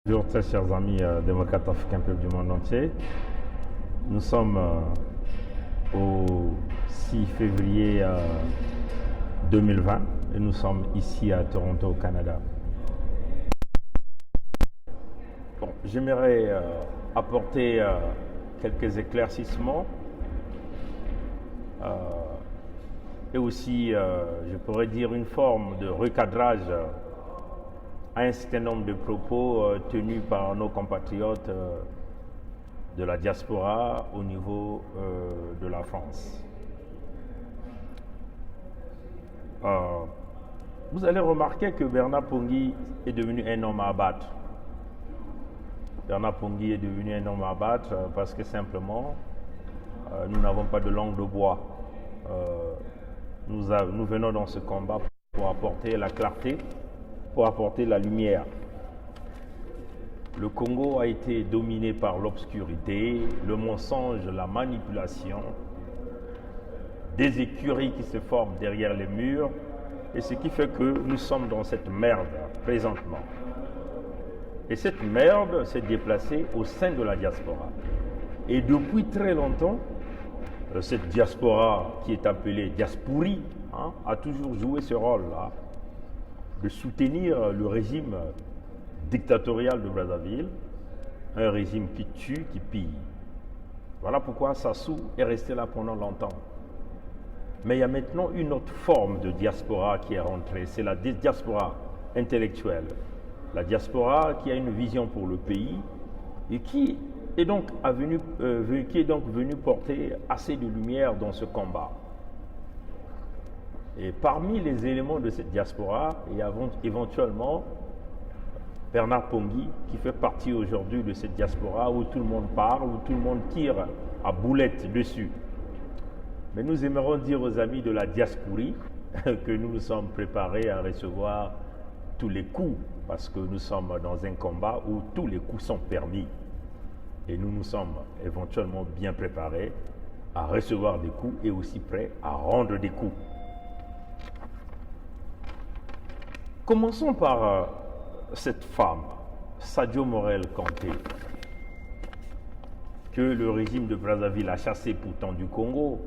Bonjour très chers amis démocrates africains, peuple du monde entier. Nous sommes au 6 février 2020 et nous sommes ici à Toronto, au Canada. Bon, j'aimerais apporter quelques éclaircissements et aussi, je pourrais dire, une forme de recadrage à un certain nombre de propos tenus par nos compatriotes de la diaspora au niveau de la France. Vous allez remarquer que Bernard Pongui est devenu un homme à abattre. Bernard Pongui est devenu un homme à abattre parce que simplement, nous n'avons pas de langue de bois. Nous venons dans ce combat pour apporter la clarté, pour apporter la lumière. Le Congo a été dominé par l'obscurité, le mensonge, la manipulation, des écuries qui se forment derrière les murs, et ce qui fait que nous sommes dans cette merde présentement. Et cette merde s'est déplacée au sein de la diaspora. Et depuis très longtemps, cette diaspora qui est appelée diaspourie a toujours joué ce rôle-là, de soutenir le régime dictatorial de Brazzaville, un régime qui tue, qui pille. Voilà pourquoi Sassou est resté là pendant longtemps. Mais il y a maintenant une autre forme de diaspora qui est rentrée, c'est la diaspora intellectuelle. La diaspora qui a une vision pour le pays et qui est donc venue porter assez de lumière dans ce combat. Et parmi les éléments de cette diaspora, il y a éventuellement Bernard Pongui, qui fait partie aujourd'hui de cette diaspora où tout le monde parle, où tout le monde tire à boulettes dessus. Mais nous aimerions dire aux amis de la diasporie que nous nous sommes préparés à recevoir tous les coups, parce que nous sommes dans un combat où tous les coups sont permis. Et nous nous sommes éventuellement bien préparés à recevoir des coups et aussi prêts à rendre des coups. Commençons par cette femme, Sadio Morel Kanté, que le régime de Brazzaville a chassé pourtant du Congo.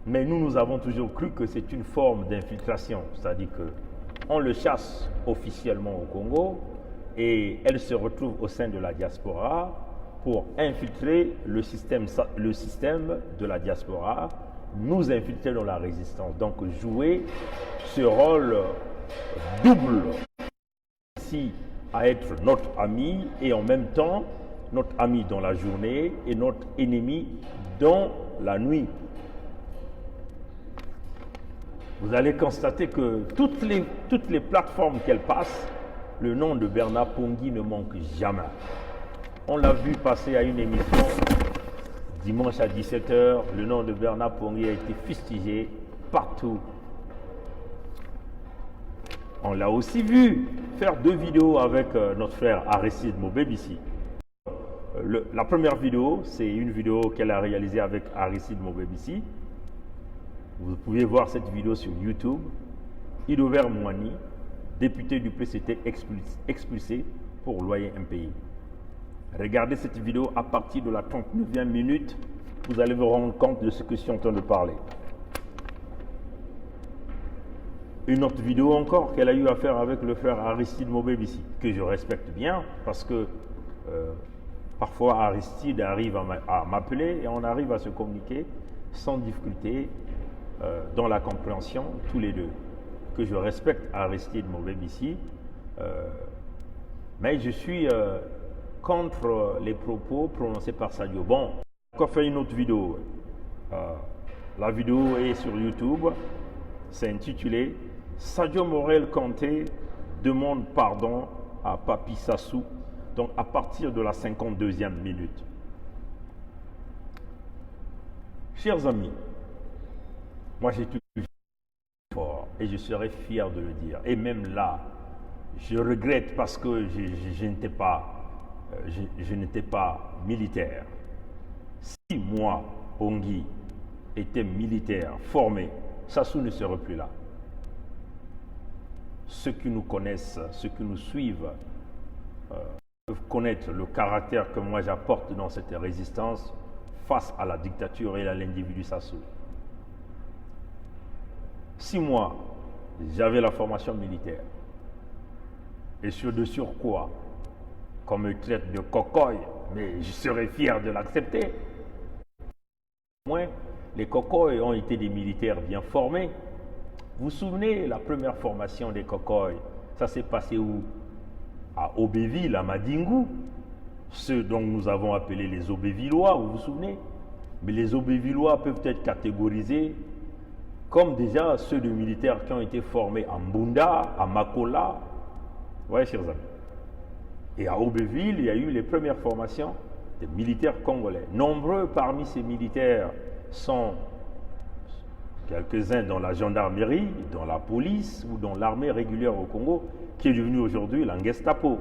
Mais nous avons toujours cru que c'est une forme d'infiltration, c'est-à-dire qu'on le chasse officiellement au Congo et elle se retrouve au sein de la diaspora pour infiltrer le système de la diaspora, nous infiltrer dans la résistance. Donc jouer ce rôle double ici à être notre ami et en même temps notre ami dans la journée et notre ennemi dans la nuit. Vous allez constater que toutes les plateformes qu'elle passe, le nom de Bernard Pongui ne manque jamais. On l'a vu passer à une émission dimanche à 17h, le nom de Bernard Pongui a été fustigé partout. On l'a aussi vu faire 2 vidéos avec notre frère Aristide Mobebisi. La première vidéo, c'est une vidéo qu'elle a réalisée avec Aristide Mobebisi. Vous pouvez voir cette vidéo sur YouTube. Idover Mouani, député du PCT expulsé pour loyer impayé. Regardez cette vidéo à partir de la 39e minute. Vous allez vous rendre compte de ce que je suis en train de parler. Une autre vidéo encore qu'elle a eu à faire avec le frère Aristide Mobebisi, que je respecte bien parce que parfois Aristide arrive à m'appeler et on arrive à se communiquer sans difficulté dans la compréhension tous les deux. Que je respecte Aristide Mobebisi, mais je suis contre les propos prononcés par Sadio. Bon, on a fait une autre vidéo. La vidéo est sur YouTube. C'est intitulé Sadio Morel Kanté demande pardon à Papi Sassou, donc à partir de la 52e minute. Chers amis, moi j'ai tout fort et je serai fier de le dire. Et même là, je regrette parce que je n'étais pas militaire. Si moi, Pongui, était militaire, formé, Sassou ne serait plus là. Ceux qui nous connaissent, ceux qui nous suivent, peuvent connaître le caractère que moi j'apporte dans cette résistance face à la dictature et à l'individu Sassou. Si moi, j'avais la formation militaire, et de surcroît, qu'on me traite de cocoy, mais je serais fier de l'accepter. Au moins, les cocoys ont été des militaires bien formés. Vous vous souvenez, la première formation des cocoys, ça s'est passé où? À Aubéville, à Madingou. Ceux dont nous avons appelé les Aubévillois, vous vous souvenez? Mais les Aubévillois peuvent être catégorisés comme déjà ceux de militaires qui ont été formés à Mbunda, à Makola. Vous voyez, chers amis. Et à Aubéville, il y a eu les premières formations des militaires congolais. Nombreux parmi ces militaires sont quelques-uns dans la gendarmerie, dans la police ou dans l'armée régulière au Congo, qui est devenue aujourd'hui la Gestapo.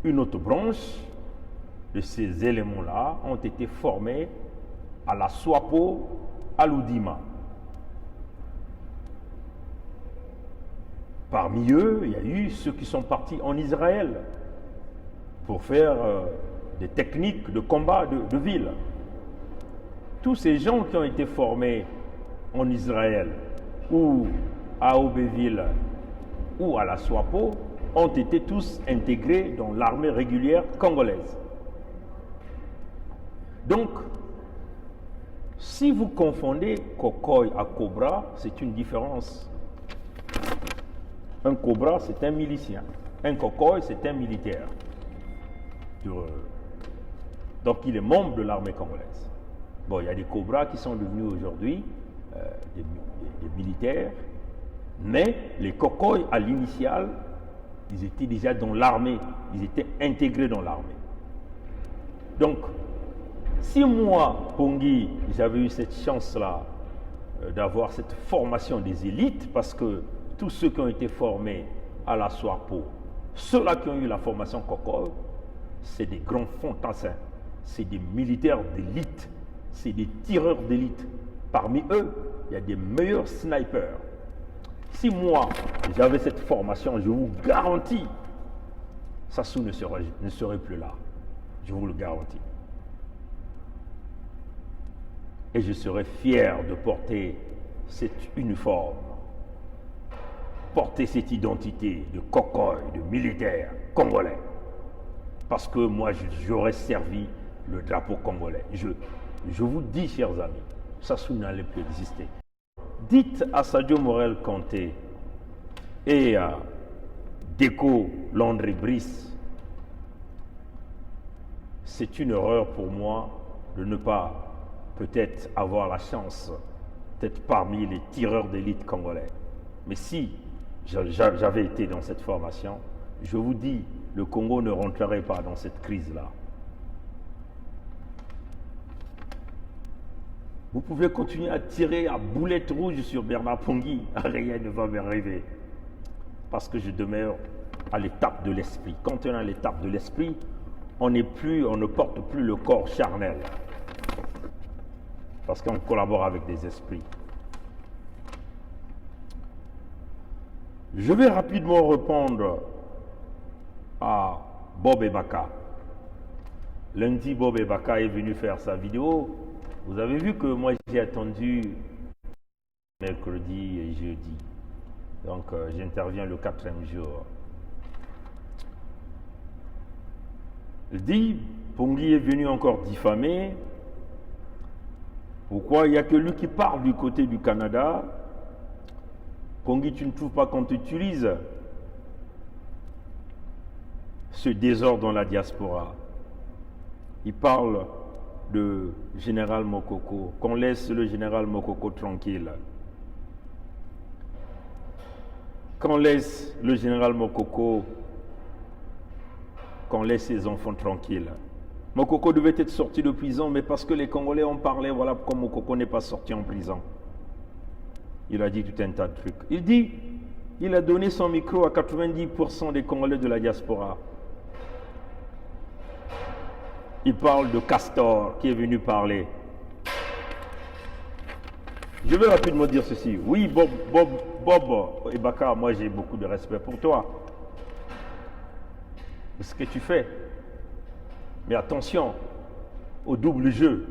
Une autre branche de ces éléments-là ont été formés à la SWAPO, à l'Oudima. Parmi eux, il y a eu ceux qui sont partis en Israël pour faire des techniques de combat de ville. Tous ces gens qui ont été formés en Israël ou à Aubéville ou à la SWAPO ont été tous intégrés dans l'armée régulière congolaise. Donc, si vous confondez Kokoy à Cobra, c'est une différence. Un Cobra, c'est un milicien. Un Kokoy, c'est un militaire. Donc, il est membre de l'armée congolaise. Bon, il y a des Cobras qui sont devenus aujourd'hui des militaires, mais les Kokoy, à l'initiale, ils étaient déjà dans l'armée. Ils étaient intégrés dans l'armée. Donc, si moi, Pongui, j'avais eu cette chance-là d'avoir cette formation des élites, parce que tous ceux qui ont été formés à la SWAPO, ceux-là qui ont eu la formation Kokoy, c'est des grands fantassins, c'est des militaires d'élite, c'est des tireurs d'élite. Parmi eux, il y a des meilleurs snipers. Si moi, j'avais cette formation, je vous garantis, Sassou ne serait plus là. Je vous le garantis. Et je serais fier de porter cet uniforme, porter cette identité de Kokoy, de militaire congolais. Parce que moi, j'aurais servi le drapeau congolais. Je vous dis, chers amis, Sassou n'allait plus exister. Dites à Sadio Morel Kanté et à Déco Landry Brice, c'est une erreur pour moi de ne pas peut-être avoir la chance d'être parmi les tireurs d'élite congolais. Mais si j'avais été dans cette formation, je vous dis, le Congo ne rentrerait pas dans cette crise-là. Vous pouvez continuer à tirer à boulette rouge sur Bernard Pongui, rien ne va m'arriver. Parce que je demeure à l'étape de l'esprit. Quand on est à l'étape de l'esprit, on ne porte plus le corps charnel. Parce qu'on collabore avec des esprits. Je vais rapidement répondre à Bob Ebaka. Lundi, Bob Ebaka est venu faire sa vidéo. Vous avez vu que moi j'ai attendu mercredi et jeudi. Donc j'interviens le 4e jour. Il dit, Pongui est venu encore diffamer. Pourquoi? Il n'y a que lui qui parle du côté du Canada. Pongui, tu ne trouves pas qu'on t'utilise ce désordre dans la diaspora. Il parle de général Mokoko, qu'on laisse le général Mokoko tranquille. Qu'on laisse le général Mokoko, qu'on laisse ses enfants tranquilles. Mokoko devait être sorti de prison, mais parce que les Congolais ont parlé, voilà pourquoi Mokoko n'est pas sorti en prison. Il a dit tout un tas de trucs. Il dit, il a donné son micro à 90% des Congolais de la diaspora. Il parle de Castor qui est venu parler. Je vais rapidement dire ceci. Oui, Bob Ebaka, moi j'ai beaucoup de respect pour toi. ce que tu fais. Mais attention au double jeu,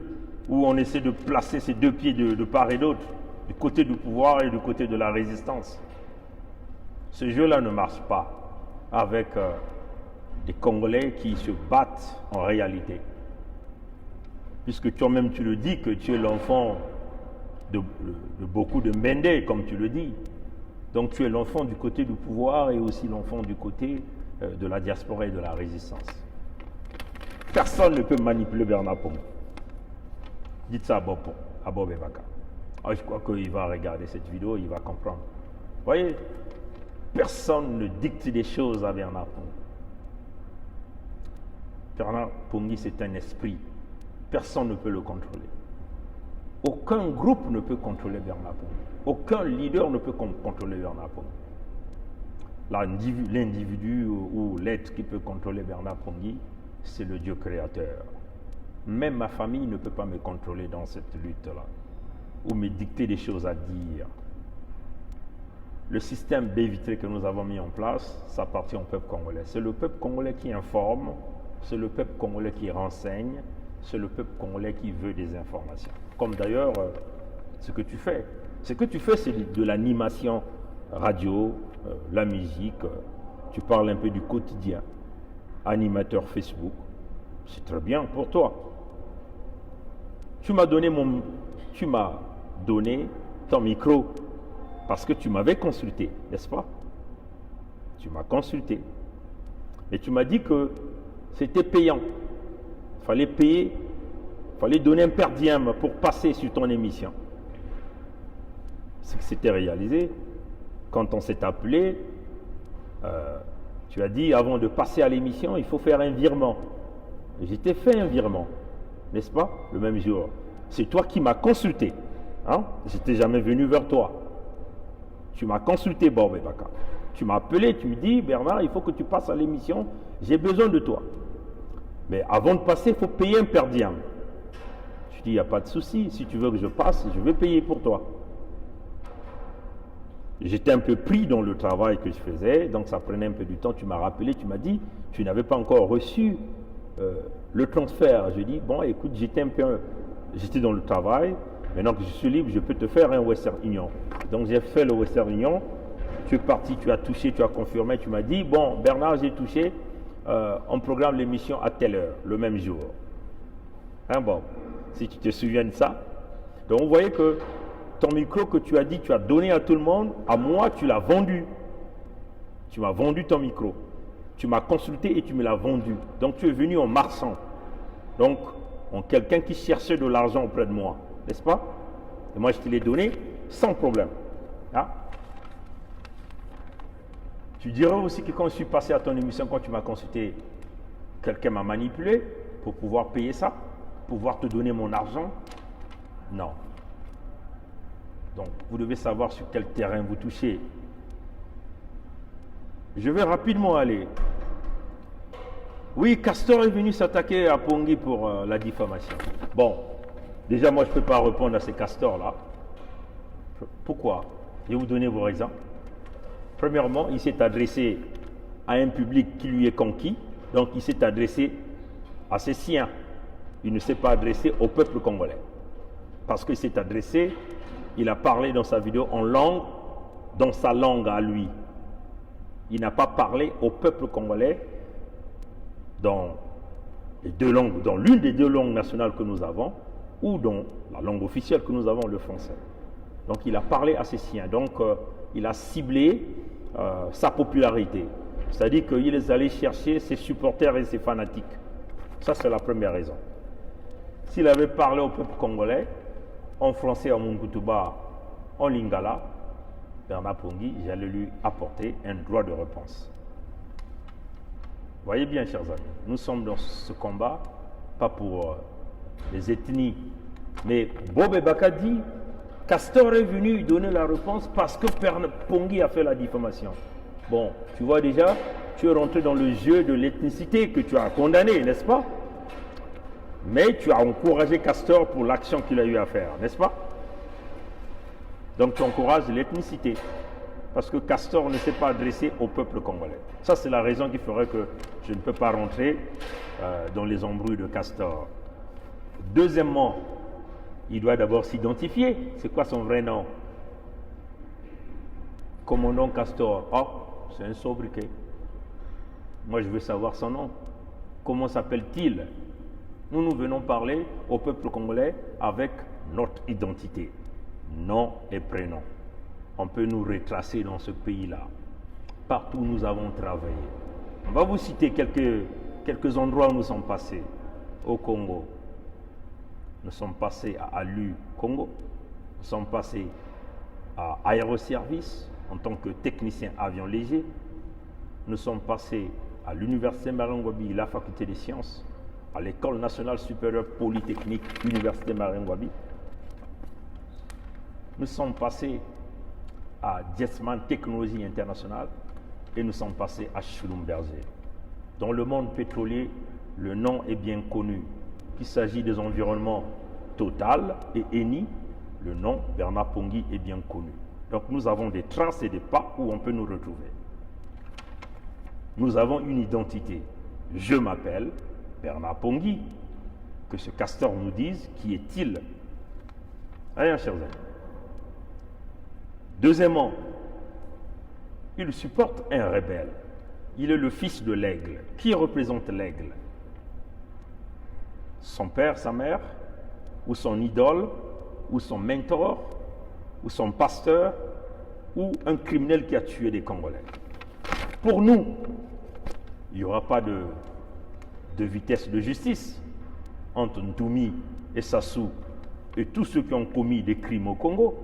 où on essaie de placer ses deux pieds de part et d'autre, du côté du pouvoir et du côté de la résistance. Ce jeu-là ne marche pas avec des Congolais qui se battent en réalité. Puisque toi-même tu le dis que tu es l'enfant de beaucoup de Mbende, comme tu le dis. Donc tu es l'enfant du côté du pouvoir et aussi l'enfant du côté de la diaspora et de la résistance. Personne ne peut manipuler Bernard Pongui. Dites ça à Bob Ebaka. Je crois qu'il va regarder cette vidéo, il va comprendre. Vous voyez, personne ne dicte des choses à Bernard Pongui. Bernard Pongui, c'est un esprit. Personne ne peut le contrôler. Aucun groupe ne peut contrôler Bernard Pongui. Aucun leader ne peut contrôler Bernard Pongui. L'individu ou l'être qui peut contrôler Bernard Pongui, c'est le Dieu créateur. Même ma famille ne peut pas me contrôler dans cette lutte-là, ou me dicter des choses à dire. Le système baie vitrée que nous avons mis en place, ça appartient au peuple congolais. C'est le peuple congolais qui informe, c'est le peuple congolais qui renseigne, c'est le peuple congolais qui veut des informations. Comme d'ailleurs ce que tu fais. Ce que tu fais, c'est de l'animation radio, la musique, tu parles un peu du quotidien, animateur Facebook, c'est très bien pour toi. Tu m'as donné ton micro parce que tu m'avais consulté, n'est-ce pas? Tu m'as consulté. Mais tu m'as dit que c'était payant. Il fallait payer, il fallait donner un per diem pour passer sur ton émission. C'est que c'était réalisé. Quand on s'est appelé, tu as dit avant de passer à l'émission, il faut faire un virement. J'ai fait un virement, n'est-ce pas? Le même jour. C'est toi qui m'as consulté. Hein? Je n'étais jamais venu vers toi. Tu m'as consulté, Bob Ebaka. Tu m'as appelé, tu me dis, Bernard, il faut que tu passes à l'émission, j'ai besoin de toi. Mais avant de passer, il faut payer un per diem. Je dis, il n'y a pas de souci, si tu veux que je passe, je vais payer pour toi. J'étais un peu pris dans le travail que je faisais, donc ça prenait un peu du temps. Tu m'as rappelé, tu m'as dit, tu n'avais pas encore reçu le transfert. Je dis, bon, écoute, j'étais dans le travail, maintenant que je suis libre, je peux te faire un Western Union. Donc j'ai fait le Western Union, tu es parti, tu as touché, tu as confirmé, tu m'as dit, bon, Bernard, j'ai touché, on programme l'émission à telle heure, le même jour. Hein, bon, si tu te souviens de ça. Donc vous voyez que ton micro que tu as dit, tu as donné à tout le monde, à moi, tu l'as vendu. Tu m'as vendu ton micro. Tu m'as consulté et tu me l'as vendu. Donc tu es venu en marchand. Donc, en quelqu'un qui cherchait de l'argent auprès de moi. N'est-ce pas? Et moi, je te l'ai donné sans problème. Hein? Tu dirais aussi que quand je suis passé à ton émission, quand tu m'as consulté, quelqu'un m'a manipulé pour pouvoir payer ça, pour pouvoir te donner mon argent. Non. Donc, vous devez savoir sur quel terrain vous touchez. Je vais rapidement aller. Oui, Castor est venu s'attaquer à Pongui pour la diffamation. Bon, déjà, moi, je ne peux pas répondre à ces castors-là. Pourquoi? Je vais vous donner vos exemples. Premièrement, il s'est adressé à un public qui lui est conquis. Donc, il s'est adressé à ses siens. Il ne s'est pas adressé au peuple congolais. Parce qu'il s'est adressé, il a parlé dans sa vidéo en langue, dans sa langue à lui. Il n'a pas parlé au peuple congolais dans l'une des deux langues nationales que nous avons, ou dans la langue officielle que nous avons, le français. Donc il a parlé à ses siens. Donc il a ciblé sa popularité. C'est-à-dire qu'il est allé chercher ses supporters et ses fanatiques. Ça, c'est la première raison. S'il avait parlé au peuple congolais, en français, en Mungkutuba, en Lingala, Bernard Pongui, j'allais lui apporter un droit de réponse. Voyez bien, chers amis, nous sommes dans ce combat, pas pour les ethnies, mais Bob Ebaka dit, Castor est venu lui donner la réponse parce que Pongui a fait la diffamation. Bon, tu vois déjà, tu es rentré dans le jeu de l'ethnicité que tu as condamné, n'est-ce pas? Mais tu as encouragé Castor pour l'action qu'il a eu à faire, n'est-ce pas? Donc tu encourages l'ethnicité. parce que Castor ne s'est pas adressé au peuple congolais. Ça, c'est la raison qui ferait que je ne peux pas rentrer dans les embrouilles de Castor. Deuxièmement, il doit d'abord s'identifier. C'est quoi son vrai nom? Commandant Castor. Oh, c'est un sobriquet. Moi, je veux savoir son nom. Comment s'appelle-t-il? Nous venons parler au peuple congolais avec notre identité, nom et prénom. On peut nous retracer dans ce pays-là. Partout où nous avons travaillé. On va vous citer quelques endroits où nous sommes passés. Au Congo. Nous sommes passés à Alu Congo. Nous sommes passés à Aéroservice en tant que technicien avion léger. Nous sommes passés à l'Université Marangwabi, la faculté des sciences, à l'École nationale supérieure polytechnique, Université Marangwabi. Nous sommes passés à Jetsman Technologie Internationale et nous sommes passés à Schlumberger. Dans le monde pétrolier, le nom est bien connu. Qu'il s'agit des environnements Total et Eni, le nom Bernard Pongui est bien connu. Donc nous avons des traces et des pas où on peut nous retrouver. Nous avons une identité. Je m'appelle Bernard Pongui. Que ce Castor nous dise qui est-il. Allez, chers amis. Deuxièmement, il supporte un rebelle. Il est le fils de l'aigle. Qui représente l'aigle? Son père, sa mère, ou son idole, ou son mentor, ou son pasteur, ou un criminel qui a tué des Congolais. Pour nous, il n'y aura pas de vitesse de justice entre Ntoumi et Sassou et tous ceux qui ont commis des crimes au Congo.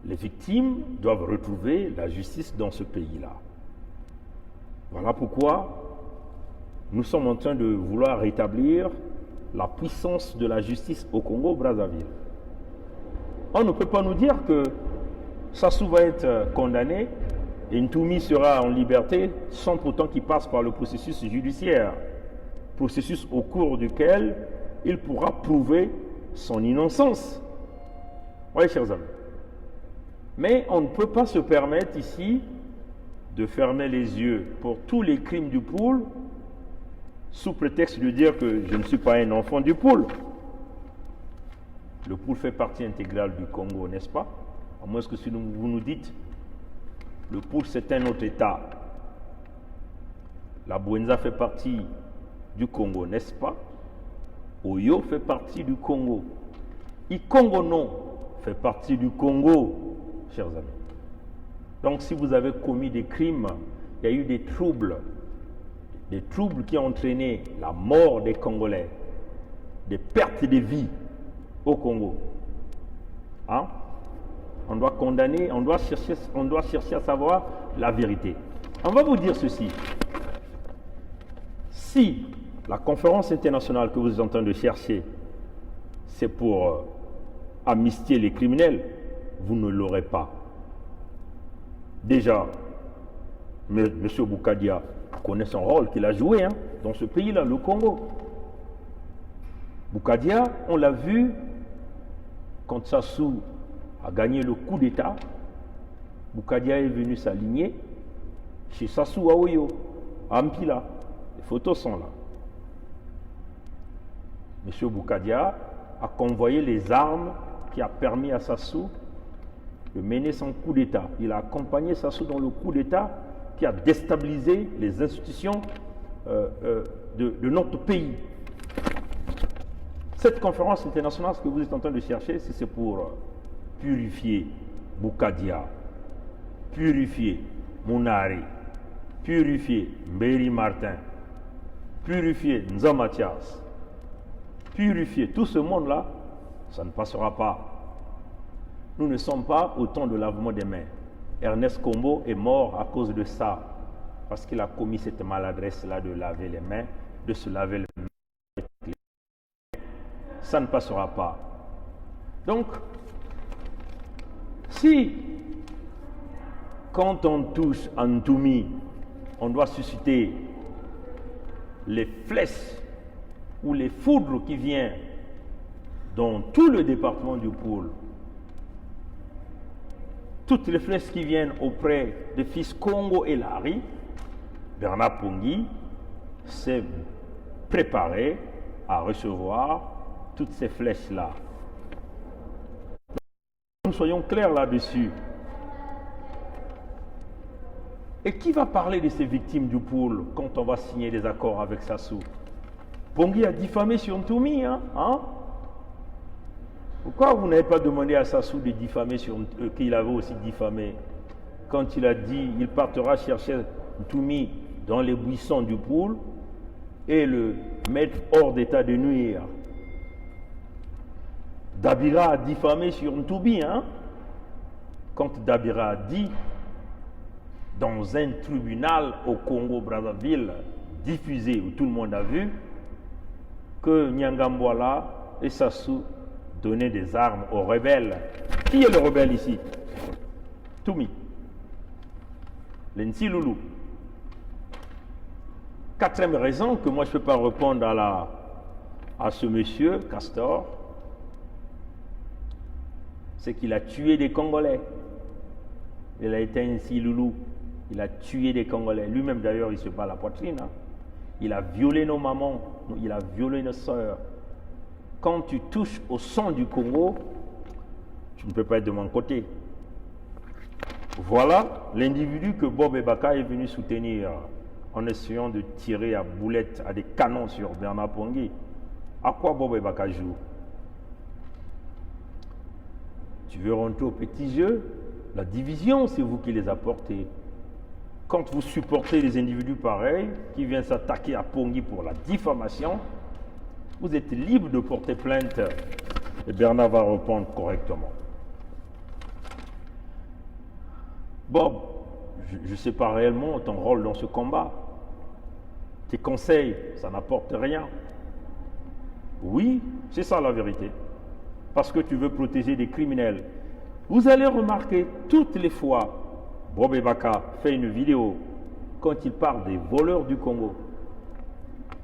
Les victimes doivent retrouver la justice dans ce pays-là. Voilà pourquoi nous sommes en train de vouloir rétablir la puissance de la justice au Congo-Brazzaville. On ne peut pas nous dire que Sassou va être condamné et Ntoumi sera en liberté sans pourtant qu'il passe par le processus judiciaire. Processus au cours duquel il pourra prouver son innocence. Oui, chers amis. Mais on ne peut pas se permettre ici de fermer les yeux pour tous les crimes du poule sous prétexte de dire que je ne suis pas un enfant du poule. Le poule fait partie intégrale du Congo, n'est-ce pas? À moins que si vous nous dites le poule c'est un autre État. La Bouenza fait partie du Congo, n'est-ce pas? Oyo fait partie du Congo. Ikongo non fait partie du Congo, chers amis. Donc si vous avez commis des crimes, il y a eu des troubles qui ont entraîné la mort des Congolais, des pertes de vie au Congo. Hein? On doit condamner, on doit chercher à savoir la vérité. On va vous dire ceci. Si la conférence internationale que vous êtes en train de chercher, c'est pour amnistier les criminels, vous ne l'aurez pas. Déjà, M. Boukadia connaît son rôle qu'il a joué dans ce pays-là, le Congo. Boukadia, on l'a vu quand Sassou a gagné le coup d'État. Boukadia est venu s'aligner chez Sassou à Oyo, à Ampila. Les photos sont là. M. Boukadia a convoyé les armes qui a permis à Sassou de mener son coup d'État. Il a accompagné Sassou dans le coup d'État qui a déstabilisé les institutions de notre pays. Cette conférence internationale, ce que vous êtes en train de chercher, c'est pour purifier Boukadia, purifier Mounari, purifier Mberi Martin, purifier Nza Mathias, purifier tout ce monde-là, ça ne passera pas. Nous ne sommes pas au temps de lavement des mains. Ernest Kombo est mort à cause de ça, parce qu'il a commis cette maladresse-là de laver les mains, de se laver les mains. Ça ne passera pas. Donc, si, quand on touche à Ntoumi, on doit susciter les flèches ou les foudres qui viennent dans tout le département du pôle, toutes les flèches qui viennent auprès des fils Congo et Larry, Bernard Pongui s'est préparé à recevoir toutes ces flèches-là. Nous soyons clairs là-dessus. Et qui va parler de ces victimes du pool quand on va signer des accords avec Sassou? Pongui a diffamé sur Ntoumi, hein? Pourquoi vous n'avez pas demandé à Sassou de diffamer sur qu'il avait aussi diffamé quand il a dit il partira chercher Ntoumi dans les buissons du pool et le mettre hors d'état de nuire? Dabira a diffamé sur Ntoumi, hein? Quand Dabira a dit dans un tribunal au Congo-Brazzaville diffusé où tout le monde a vu que Nyangambwala et Sassou donnaient des armes aux rebelles. Qui est le rebelle ici? Toumi. Lensi Loulou. Quatrième raison que moi je ne peux pas répondre à ce monsieur Castor, c'est qu'il a tué des Congolais. Il a été ainsi Loulou. Il a tué des Congolais. Lui-même d'ailleurs, il se bat la poitrine. Hein. Il a violé nos mamans. Il a violé nos sœurs. Quand tu touches au sang du Congo, tu ne peux pas être de mon côté. Voilà l'individu que Bob Ebaka est venu soutenir en essayant de tirer à boulettes, à des canons sur Bernard Pongui. À quoi Bob Ebaka joue? Tu veux rentrer au petit jeu? La division, c'est vous qui les apportez. Quand vous supportez des individus pareils qui viennent s'attaquer à Pongui pour la diffamation, vous êtes libre de porter plainte et Bernard va répondre correctement. Bob, je ne sais pas réellement ton rôle dans ce combat. Tes conseils, ça n'apporte rien. Oui, c'est ça la vérité. Parce que tu veux protéger des criminels. Vous allez remarquer toutes les fois Bob Ebaka fait une vidéo quand il parle des voleurs du Congo.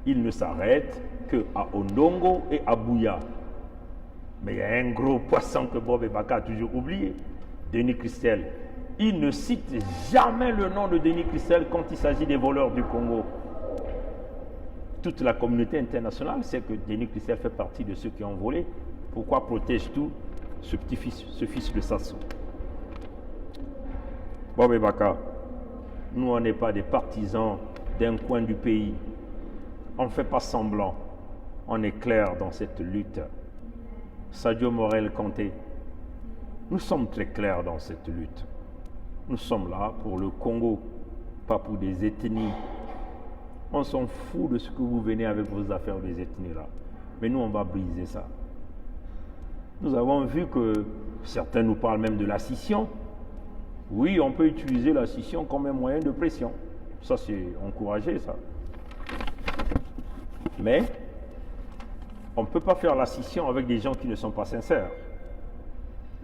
Il ne s'arrête qu'à Ondongo et à Bouya. Mais il y a un gros poisson que Bob Ebaka a toujours oublié, Denis Christel. Il ne cite jamais le nom de Denis Christel quand il s'agit des voleurs du Congo. Toute la communauté internationale sait que Denis Christel fait partie de ceux qui ont volé. Pourquoi protège-t-il ce fils de Sassou? Bob Ebaka, nous on n'est pas des partisans d'un coin du pays. On ne fait pas semblant. On est clair dans cette lutte. Sadio Morel Kanté, nous sommes très clairs dans cette lutte. Nous sommes là pour le Congo, pas pour des ethnies. On s'en fout de ce que vous venez avec vos affaires des ethnies là. Mais nous on va briser ça. Nous avons vu que certains nous parlent même de la scission. Oui, on peut utiliser la scission comme un moyen de pression. Ça, c'est encouragé, ça. Mais, on ne peut pas faire la scission avec des gens qui ne sont pas sincères.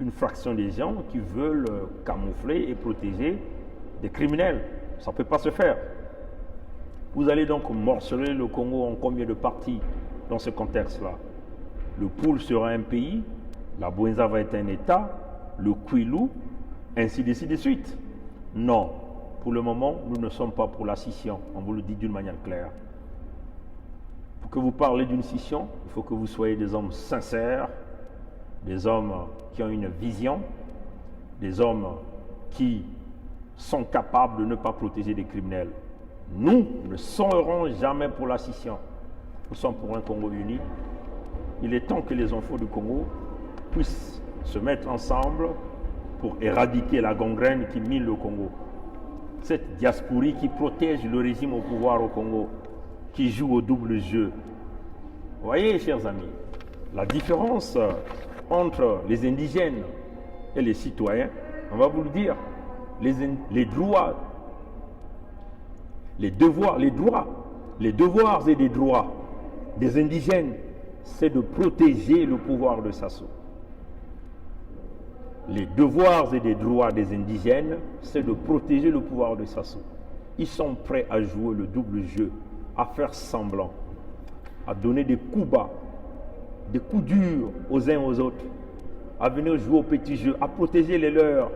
Une fraction des gens qui veulent camoufler et protéger des criminels. Ça ne peut pas se faire. Vous allez donc morceler le Congo en combien de parties dans ce contexte-là? Le Poul sera un pays, la Bouenza va être un État, le Kwilu, ainsi de suite. Non, pour le moment, nous ne sommes pas pour la scission. On vous le dit d'une manière claire. Pour que vous parlez d'une scission, il faut que vous soyez des hommes sincères, des hommes qui ont une vision, des hommes qui sont capables de ne pas protéger des criminels. Nous ne serons jamais pour la scission. Nous sommes pour un Congo uni. Il est temps que les enfants du Congo puissent se mettre ensemble pour éradiquer la gangrène qui mine le Congo. Cette diasporie qui protège le régime au pouvoir au Congo, qui joue au double jeu. Vous voyez, chers amis, la différence entre les indigènes et les citoyens, on va vous le dire, les droits, les devoirs et les droits des indigènes, c'est de protéger le pouvoir de Sassou. Les devoirs et les droits des indigènes, c'est de protéger le pouvoir de Sassou. Ils sont prêts à jouer le double jeu, à faire semblant, à donner des coups bas, des coups durs aux uns aux autres, à venir jouer au petit jeu, à protéger les leurs.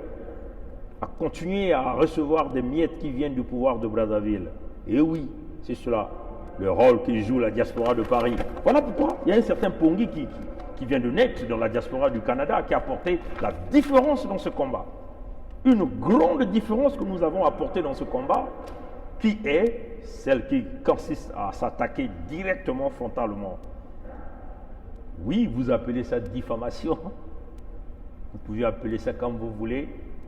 à continuer à recevoir des miettes qui viennent du pouvoir de Brazzaville. Et oui, c'est cela, le rôle que joue la diaspora de Paris. Voilà pourquoi il y a un certain Pongui qui vient de naître dans la diaspora du Canada, qui a apporté la différence dans ce combat. Une grande différence que nous avons apportée dans ce combat, qui est celle qui consiste à s'attaquer directement, frontalement. Oui, vous appelez ça diffamation. Vous pouvez appeler ça comme vous voulez.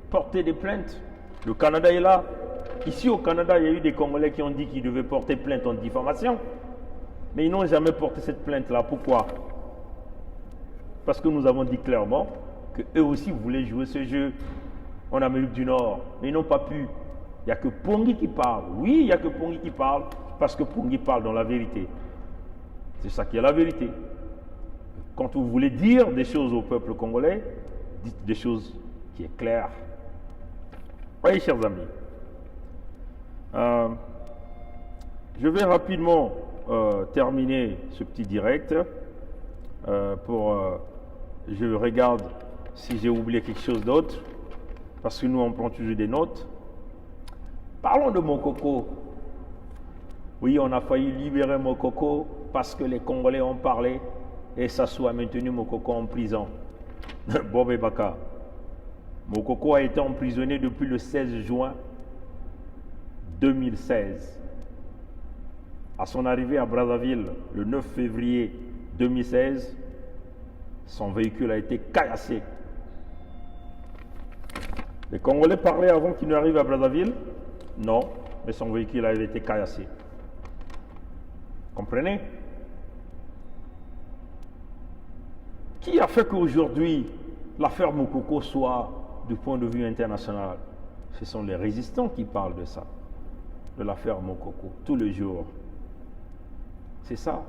Porter des plaintes. Le Canada est là. Ici au Canada, il y a eu des Congolais qui ont dit qu'ils devaient porter plainte en diffamation. Mais ils n'ont jamais porté cette plainte-là. Pourquoi? Parce que nous avons dit clairement qu'eux aussi voulaient jouer ce jeu en Amérique du Nord. Mais ils n'ont pas pu. Il n'y a que Pongui qui parle. Oui, il n'y a que Pongui qui parle parce que Pongui parle dans la vérité. C'est ça qui est la vérité. Quand vous voulez dire des choses au peuple congolais, dites des choses qui sont claires. Oui, chers amis. Je vais rapidement terminer ce petit direct je regarde si j'ai oublié quelque chose d'autre, parce que nous on prend toujours des notes. Parlons de Mokoko. Oui, on a failli libérer Mokoko parce que les Congolais ont parlé et Sassou a maintenu Mokoko en prison. Bobé Baka. Mokoko a été emprisonné depuis le 16 juin 2016. À son arrivée à Brazzaville le 9 février 2016, son véhicule a été caillassé. Les Congolais parlaient avant qu'il n'arrive à Brazzaville? Non, mais son véhicule avait été caillassé. Comprenez? Qui a fait qu'aujourd'hui l'affaire Mokoko soit du point de vue international? Ce sont les résistants qui parlent de ça, de l'affaire Mokoko, tous les jours. C'est ça.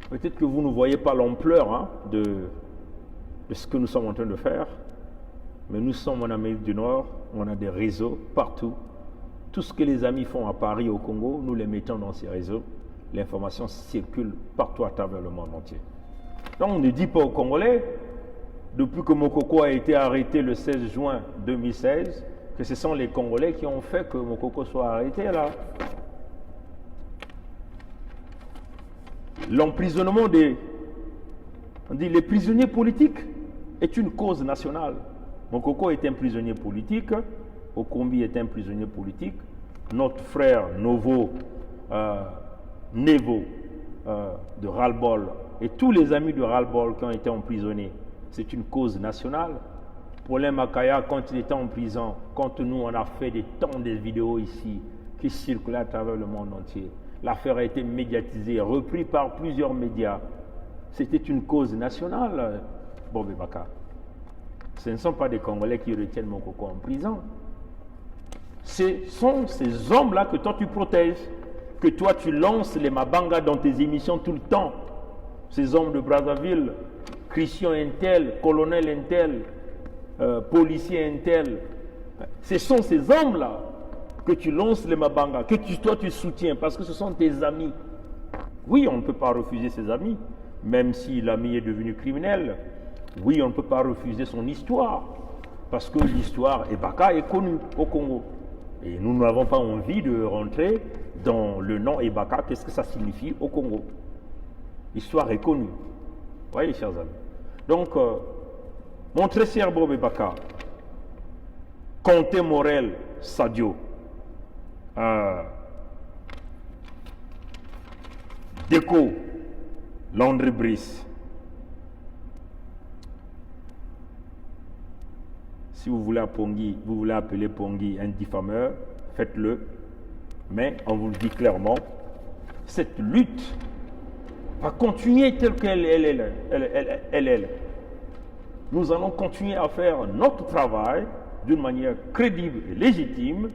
Peut-être que vous ne voyez pas l'ampleur de ce que nous sommes en train de faire, mais nous sommes en Amérique du Nord, on a des réseaux partout. Tout ce que les amis font à Paris, au Congo, nous les mettons dans ces réseaux. L'information circule partout à travers le monde entier. Donc on ne dit pas aux Congolais, depuis que Mokoko a été arrêté le 16 juin 2016, que ce sont les Congolais qui ont fait que Mokoko soit arrêté là. L'emprisonnement les prisonniers politiques est une cause nationale. Mokoko est un prisonnier politique, Okombi est un prisonnier politique, notre frère Nevo de Ras-le-Bol et tous les amis de Ras-le-Bol qui ont été emprisonnés, c'est une cause nationale. Paulin Makaya, quand il était en prison, quand nous on a fait des tonnes de vidéos ici qui circulaient à travers le monde entier, l'affaire a été médiatisée, reprise par plusieurs médias. C'était une cause nationale, Bobé Baka. Ce ne sont pas des Congolais qui retiennent Mokoko en prison. Ce sont ces hommes-là que toi tu protèges, que toi tu lances les Mabanga dans tes émissions tout le temps. Ces hommes de Brazzaville, Christian Intel, colonel Intel, policier Intel. Ce sont ces hommes-là que tu lances les Mabanga, que toi tu soutiens, parce que ce sont tes amis. Oui, on ne peut pas refuser ses amis, même si l'ami est devenu criminel. Oui, on ne peut pas refuser son histoire, parce que l'histoire Ebaka est connue au Congo. Et nous n'avons pas envie de rentrer dans le nom Ebaka, qu'est-ce que ça signifie au Congo. L'histoire est connue. Vous voyez, chers amis. Donc, mon très cher Bob Ebaka, Comté Morel Sadio, Déco Landry Brice. Si vous voulez appeler Pongui un diffameur, faites-le. Mais on vous le dit clairement, cette lutte va continuer telle qu'elle est. Nous allons continuer à faire notre travail d'une manière crédible et légitime.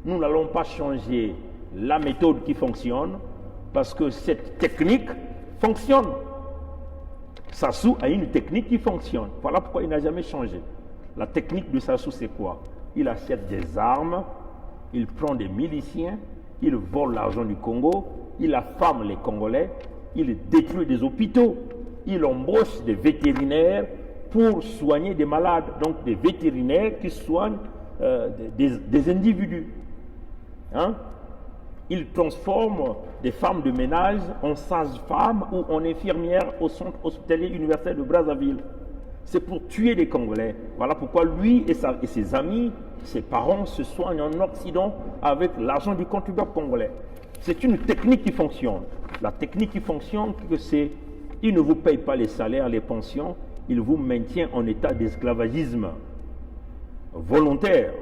Nous n'allons pas changer la méthode qui fonctionne parce que cette technique fonctionne. Sassou a une technique qui fonctionne. Voilà pourquoi il n'a jamais changé. La technique de Sassou, c'est quoi? Il achète des armes, il prend des miliciens, il vole l'argent du Congo, il affame les Congolais, il détruit des hôpitaux, il embauche des vétérinaires pour soigner des malades. Donc des vétérinaires qui soignent des individus. Hein? Ils transforment des femmes de ménage en sages-femmes ou en infirmières au centre hospitalier universel de Brazzaville. C'est pour tuer les Congolais. Voilà pourquoi lui et ses amis, ses parents se soignent en Occident avec l'argent du contribuable congolais. C'est une technique qui fonctionne. La technique qui fonctionne, c'est il ne vous paye pas les salaires, les pensions, il vous maintient en état d'esclavagisme volontaire.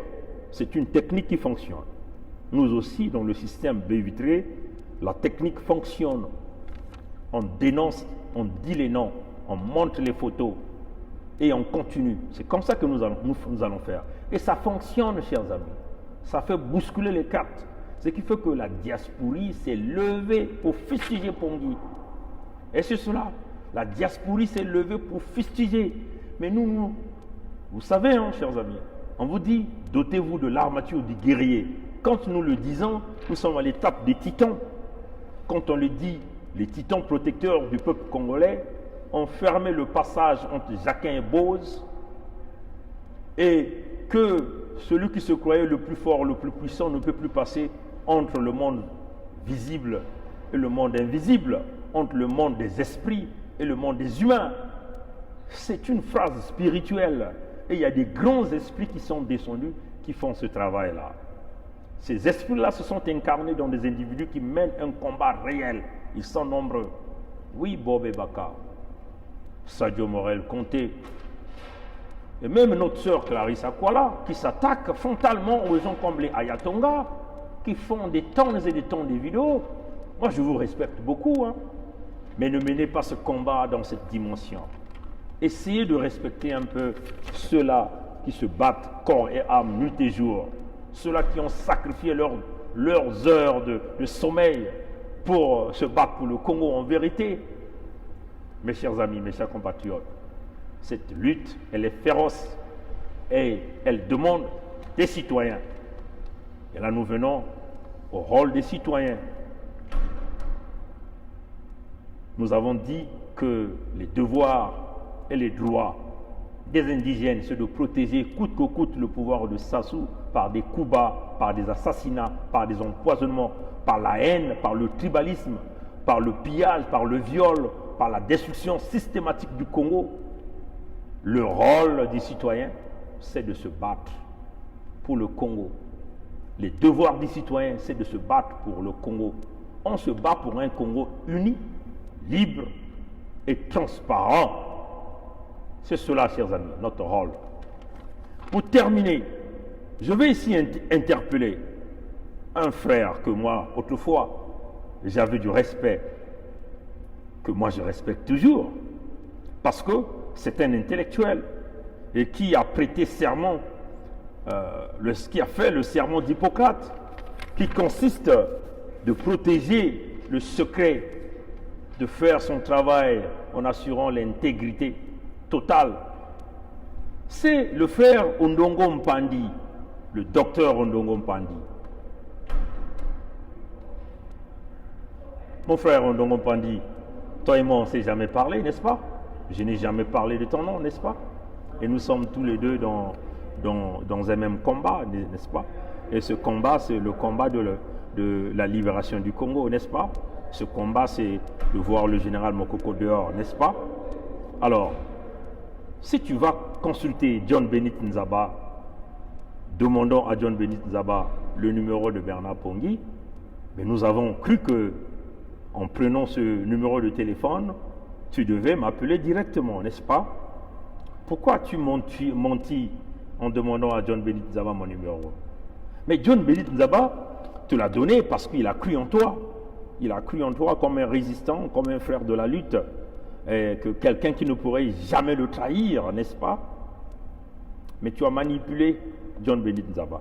C'est une technique qui fonctionne. Nous aussi, dans le système Bévitré, la technique fonctionne. On dénonce, on dit les noms, on montre les photos et on continue. C'est comme ça que nous allons faire. Et ça fonctionne, chers amis. Ça fait bousculer les cartes. Ce qui fait que la diasporie s'est levée pour fustiger Pongui. Et c'est cela. La diasporie s'est levée pour fustiger. Mais nous, vous savez, hein, chers amis, on vous dit, dotez-vous de l'armature du guerrier. Quand nous le disons, nous sommes à l'étape des titans. Quand on le dit, les titans protecteurs du peuple congolais ont fermé le passage entre Jacquin et Bose, et que celui qui se croyait le plus fort, le plus puissant ne peut plus passer entre le monde visible et le monde invisible, entre le monde des esprits et le monde des humains. C'est une phrase spirituelle. Et il y a des grands esprits qui sont descendus, qui font ce travail-là. Ces esprits-là se sont incarnés dans des individus qui mènent un combat réel. Ils sont nombreux. Oui, Bob Baka, Sadio Morel, Conté, et même notre sœur Clarissa Kwala, qui s'attaque frontalement aux gens comme les Ayatonga, qui font des tonnes et des tonnes de vidéos. Moi, je vous respecte beaucoup, hein, mais ne menez pas ce combat dans cette dimension. Essayez de respecter un peu ceux-là qui se battent corps et âme, nuit et jour. Ceux-là qui ont sacrifié leurs heures de sommeil pour se battre pour le Congo en vérité. Mes chers amis, mes chers compatriotes, cette lutte, elle est féroce et elle demande des citoyens. Et là, nous venons au rôle des citoyens. Nous avons dit que les devoirs et les droits des indigènes, c'est de protéger coûte que coûte le pouvoir de Sassou par des coups bas, par des assassinats, par des empoisonnements, par la haine, par le tribalisme, par le pillage, par le viol, par la destruction systématique du Congo. Le rôle des citoyens, c'est de se battre pour le Congo. Les devoirs des citoyens, c'est de se battre pour le Congo. On se bat pour un Congo uni, libre et transparent. C'est cela, chers amis, notre rôle. Pour terminer, je vais ici interpeller un frère que moi, autrefois, j'avais du respect, que moi je respecte toujours, parce que c'est un intellectuel et qui a prêté serment, qui a fait le serment d'Hippocrate, qui consiste de protéger le secret, de faire son travail en assurant l'intégrité totale. C'est le frère Ondongo Mpandi, le docteur Ondongo Mpandi. Mon frère Ondongo Mpandi, toi et moi on ne s'est jamais parlé, n'est-ce pas? Je n'ai jamais parlé de ton nom, n'est-ce pas? Et nous sommes tous les deux dans un même combat, n'est-ce pas? Et ce combat, c'est le combat de la libération du Congo, n'est-ce pas? Ce combat, c'est de voir le général Mokoko dehors, n'est-ce pas? Alors, si tu vas consulter John Benit Nzaba, demandons à John Benit Nzaba le numéro de Bernard Pongui, mais nous avons cru que, en prenant ce numéro de téléphone, tu devais m'appeler directement, n'est-ce pas? Pourquoi tu mentis en demandant à John Benit Nzaba mon numéro? Mais John Benit Nzaba te l'a donné parce qu'il a cru en toi. Il a cru en toi comme un résistant, comme un frère de la lutte, et que quelqu'un qui ne pourrait jamais le trahir, n'est-ce pas? Mais tu as manipulé John Benit Nzaba.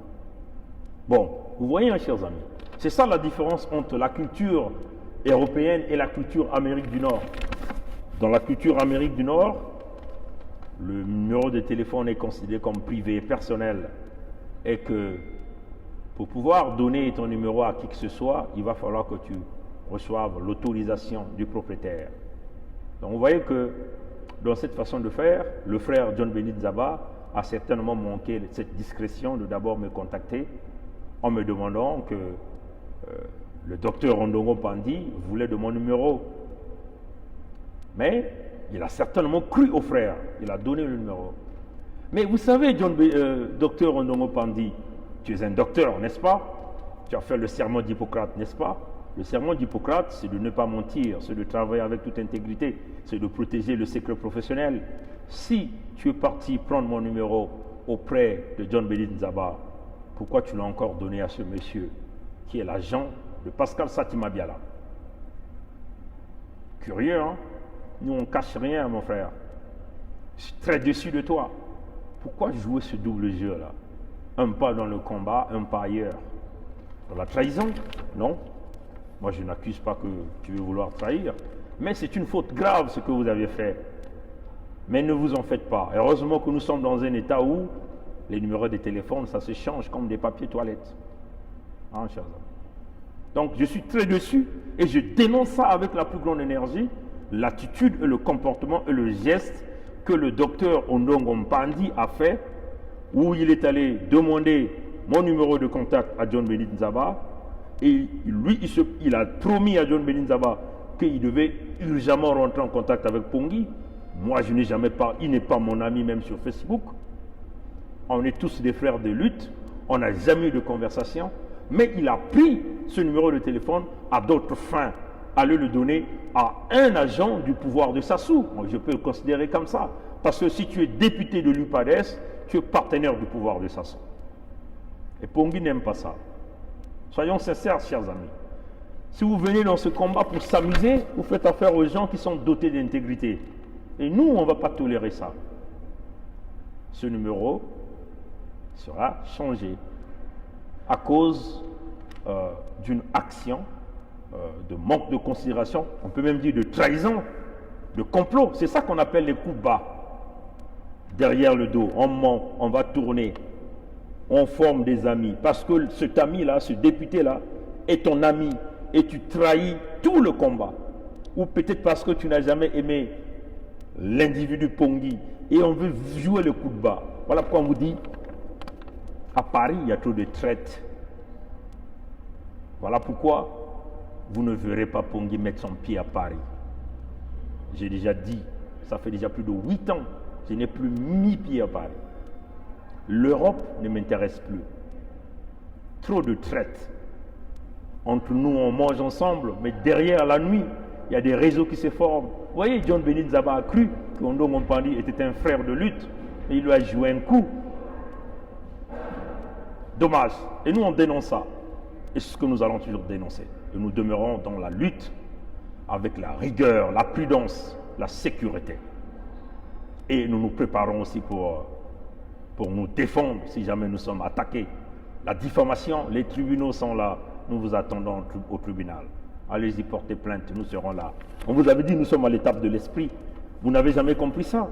Bon, vous voyez, hein, chers amis, c'est ça la différence entre la culture européenne et la culture Amérique du Nord. Dans la culture Amérique du Nord, le numéro de téléphone est considéré comme privé, personnel, et que pour pouvoir donner ton numéro à qui que ce soit, il va falloir que tu reçoives l'autorisation du propriétaire. Donc vous voyez que dans cette façon de faire, le frère John Benit Nzaba a certainement manqué cette discrétion de d'abord me contacter en me demandant que le docteur Ondongo Pandi voulait de mon numéro. Mais il a certainement cru au frère. Il a donné le numéro. Mais vous savez, docteur Ondongo Pandi, tu es un docteur, n'est-ce pas? Tu as fait le serment d'Hippocrate, n'est-ce pas? Le serment d'Hippocrate, c'est de ne pas mentir, c'est de travailler avec toute intégrité, c'est de protéger le secret professionnel. Si tu es parti prendre mon numéro auprès de John Bédit Nzaba, pourquoi tu l'as encore donné à ce monsieur qui est l'agent de Pascal Satima Biala? Curieux, hein? Nous, on ne cache rien, mon frère. Je suis très déçu de toi. Pourquoi jouer ce double jeu-là? Un pas dans le combat, un pas ailleurs. Dans la trahison? Non. Moi, je n'accuse pas que tu veux vouloir trahir. Mais c'est une faute grave ce que vous avez fait. Mais ne vous en faites pas. Heureusement que nous sommes dans un état où les numéros de téléphone, ça se change comme des papiers toilettes. Hein, chers amis? Donc, je suis très déçu et je dénonce ça avec la plus grande énergie, l'attitude et le comportement et le geste que le docteur Ondongo Pandi a fait, où il est allé demander mon numéro de contact à John Bédit Nzaba, et lui, il a promis à John Bédit Nzaba qu'il devait urgemment rentrer en contact avec Pongui. Moi, je n'ai jamais parlé, il n'est pas mon ami même sur Facebook. On est tous des frères de lutte, on n'a jamais eu de conversation, mais il a pris ce numéro de téléphone à d'autres fins, aller le donner à un agent du pouvoir de Sassou. Je peux le considérer comme ça, parce que si tu es député de l'UPADES, tu es partenaire du pouvoir de Sassou. Et Pongui n'aime pas ça. Soyons sincères, chers amis. Si vous venez dans ce combat pour s'amuser, vous faites affaire aux gens qui sont dotés d'intégrité. Et nous, on ne va pas tolérer ça. Ce numéro sera changé à cause d'une action de manque de considération, on peut même dire de trahison, de complot. C'est ça qu'on appelle les coups bas. Derrière le dos, on ment, on va tourner, on forme des amis. Parce que cet ami-là, ce député-là, est ton ami et tu trahis tout le combat. Ou peut-être parce que tu n'as jamais aimé l'individu Pongui et on veut jouer le coup de bas. Voilà pourquoi on vous dit, à Paris, il y a trop de traites. Voilà pourquoi vous ne verrez pas Pongui mettre son pied à Paris. J'ai déjà dit, ça fait déjà plus de 8 ans, je n'ai plus mis pied à Paris. L'Europe ne m'intéresse plus. Trop de traites. Entre nous, on mange ensemble, mais derrière la nuit, il y a des réseaux qui se forment. Vous voyez, John Bédit Nzaba a cru que Ondongo Pandi était un frère de lutte, et il lui a joué un coup. Dommage. Et nous, on dénonce ça. Et c'est ce que nous allons toujours dénoncer. Et nous demeurons dans la lutte avec la rigueur, la prudence, la sécurité. Et nous nous préparons aussi pour nous défendre si jamais nous sommes attaqués. La diffamation, les tribunaux sont là. Nous vous attendons au tribunal. Allez-y, portez plainte, nous serons là. On vous avait dit, nous sommes à l'étape de l'esprit. Vous n'avez jamais compris ça.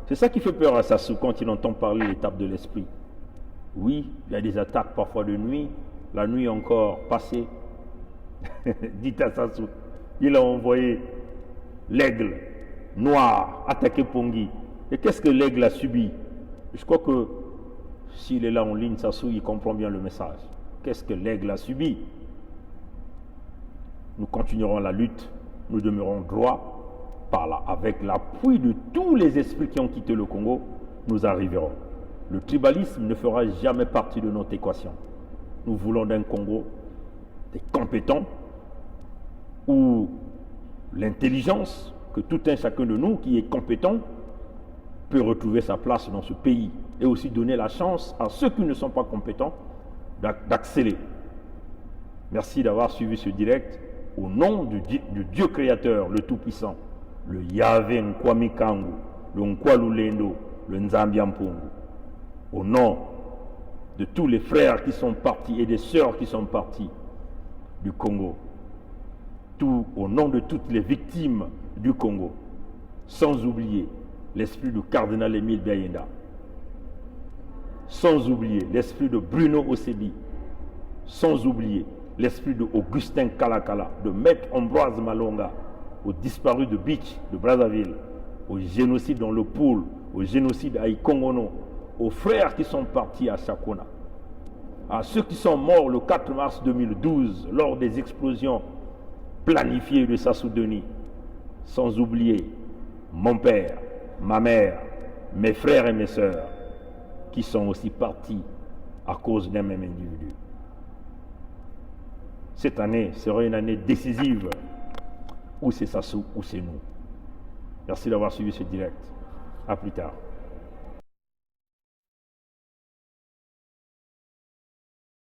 C'est ça qui fait peur à Sassou quand il entend parler de l'étape de l'esprit. Oui, il y a des attaques parfois de nuit. La nuit encore passée. Dites à Sassou, il a envoyé l'aigle noir attaquer Pongui. Et qu'est-ce que l'aigle a subi? Je crois que s'il est là en ligne, Sassou, il comprend bien le message. Qu'est-ce que l'aigle a subi? Nous continuerons la lutte, nous demeurons droits par là. Avec l'appui de tous les esprits qui ont quitté le Congo, nous arriverons. Le tribalisme ne fera jamais partie de notre équation. Nous voulons d'un Congo des compétents où l'intelligence, que tout un chacun de nous qui est compétent peut retrouver sa place dans ce pays et aussi donner la chance à ceux qui ne sont pas compétents d'accéder. Merci d'avoir suivi ce direct au nom du Dieu créateur, le Tout-Puissant, le Yahvé Nkwamikangu, le Nkwalulendo, le Nzambiampungu. Au nom de tous les frères qui sont partis et des sœurs qui sont partis du Congo, au nom de toutes les victimes du Congo, sans oublier l'esprit du cardinal Émile Biayenda, sans oublier l'esprit de Bruno Osebi, sans oublier l'esprit de Augustin Kalakala, de Maître Ambroise Malonga, aux disparus de Beach, de Brazzaville, au génocide dans le pôle, au génocide à Ikongono, aux frères qui sont partis à Chakona, à ceux qui sont morts le 4 mars 2012 lors des explosions planifiées de Sassoudoni, sans oublier mon père, ma mère, mes frères et mes sœurs, qui sont aussi partis à cause d'un même individu. Cette année sera une année décisive. Ou c'est Sassou ou c'est nous. Merci d'avoir suivi ce direct. À plus tard.